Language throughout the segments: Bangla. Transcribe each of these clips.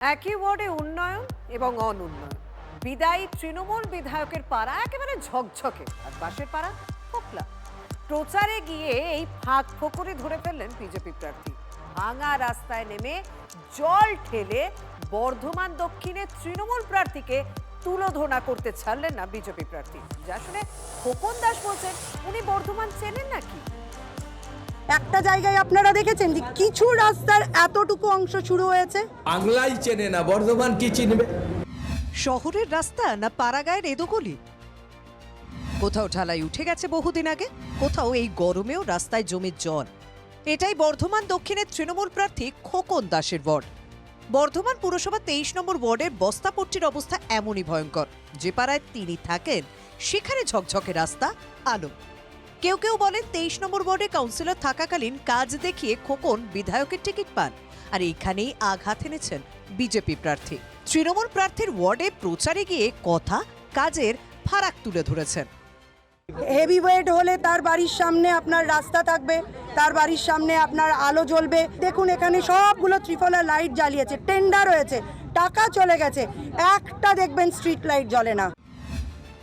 একই ওয়ার্ডে উন্নয়ন এবং অনুন্নয়ন। বিদায়ী তৃণমূল বিধায়কের পাড়া একেবারে ঝকঝকে, আর বাসের পাড়া ফোকলা। প্রচারে গিয়ে এই ফাঁক ফোকরে ধরে ফেললেন বিজেপি প্রার্থী। ভাঙা রাস্তায় নেমে জল ঠেলে বর্ধমান দক্ষিণে তৃণমূল প্রার্থীকে তুলোধনা করতে ছাড়লেন না বিজেপি প্রার্থী। যা শুনে খোকন দাস বলছেন, উনি বর্ধমান চেনেন নাকি? একটা জায়গায় আপনারা দেখেছেন যে কিছু রাস্তার এতটুকু অংশ শুরু হয়েছে। বাংলাই চেনে না, বর্ধমান কি চিনবে? শহরের রাস্তা না পাড়াগায়ের এদোগলি? কোথাও ঢালাই উঠে গেছে বহুদিন আগে, কোথাও এই গরমেও রাস্তায় জমে জল। এটাই বর্ধমান দক্ষিণের তৃণমূল প্রার্থী খোকন দাসের ওয়ার্ড। বর্ধমান পুরসভা 23 নম্বর ওয়ার্ডের বস্তাপট্টির অবস্থা এমনই ভয়ঙ্কর। যে পাড়ায় তিনি থাকেন সেখানে ঝকঝকে রাস্তা, আলো। কেউ কেউ বলেন 23 নম্বর ওয়ার্ডে কাউন্সিলর থাকাকালীন কাজ দেখিয়ে খোকন বিধায়কের টিকিট পান, আর এখানেই আঘাত এনেছেন বিজেপি প্রার্থী। তৃণমূল প্রার্থীর ওয়ার্ডে প্রচারে গিয়ে কথা কাজের ফারাক তুলে ধরেছেন। হেভি ওয়েট হলে তার বাড়ির সামনে আপনার রাস্তা থাকবে, তার বাড়ির সামনে আপনার আলো জ্বলবে। দেখুন এখানে সবগুলো ত্রিফলা লাইট জ্বালিয়েছে, টেন্ডার হয়েছে, টাকা চলে গেছে, একটা দেখবেন স্ট্রিট লাইট জ্বলে না।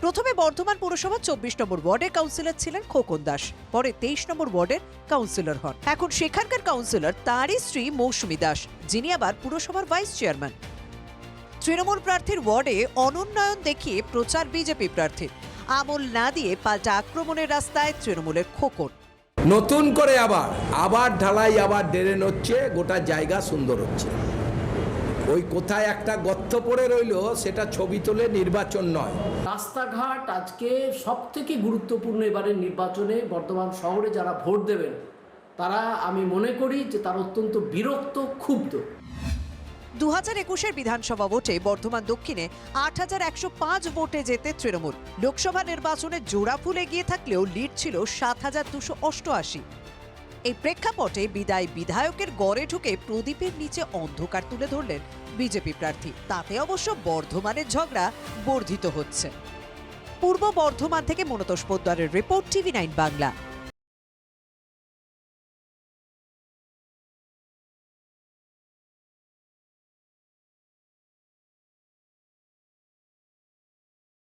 প্রথমে বর্ধমান পুরসভা 24 নম্বর ওয়ার্ডের কাউন্সিলর ছিলেন খোকন দাস, পরে 23 নম্বর ওয়ার্ডের কাউন্সিলর হন। এখন সেখানকার কাউন্সিলর তাঁরই স্ত্রী মৌসুমী দাস, যিনি আবার পুরসভার ভাইস চেয়ারম্যান। তৃণমূল প্রার্থীর ওয়ার্ডে অনুন্নয়ন দেখিয়ে প্রচার বিজেপি প্রার্থীর, আমল না দিয়ে পাল্টা আক্রমণের রাস্তায় তৃণমূলের খোকন। নতুন করে আবার ঢালাই, আবার ড্রেন হচ্ছে, গোটা জায়গা সুন্দর হচ্ছে। ওই কোথায় একটা গর্ত পড়ে রইলো সেটা ছবি তোলে, নির্বাচন নয়। রাস্তাঘাট আজকে সব থেকে গুরুত্বপূর্ণ। এবারের নির্বাচনে বর্ধমান শহরে যারা ভোট দেবেন তারা, আমি মনে করি যে তারা অত্যন্ত বিরক্ত, ক্ষুব্ধ। 2021-এর বিধানসভা ভোটে বর্ধমান দক্ষিণে 8105 ভোটে যেতে তৃণমূল। লোকসভা নির্বাচনে জোড়া ফুলে গিয়ে থাকলেও লিড ছিল 7288। এই প্রেক্ষাপটে বিদায়ী বিধায়কের গড়ে ঢুকে প্রদীপের নিচে অন্ধকার তুলে ধরলেন বিজেপি প্রার্থী। তাতে অবশ্য বর্ধমানের ঝগড়া বর্ধিত হচ্ছে। পূর্ব বর্ধমান থেকে মনতোষ পোদ্দারের রিপোর্ট, TV9 বাংলা।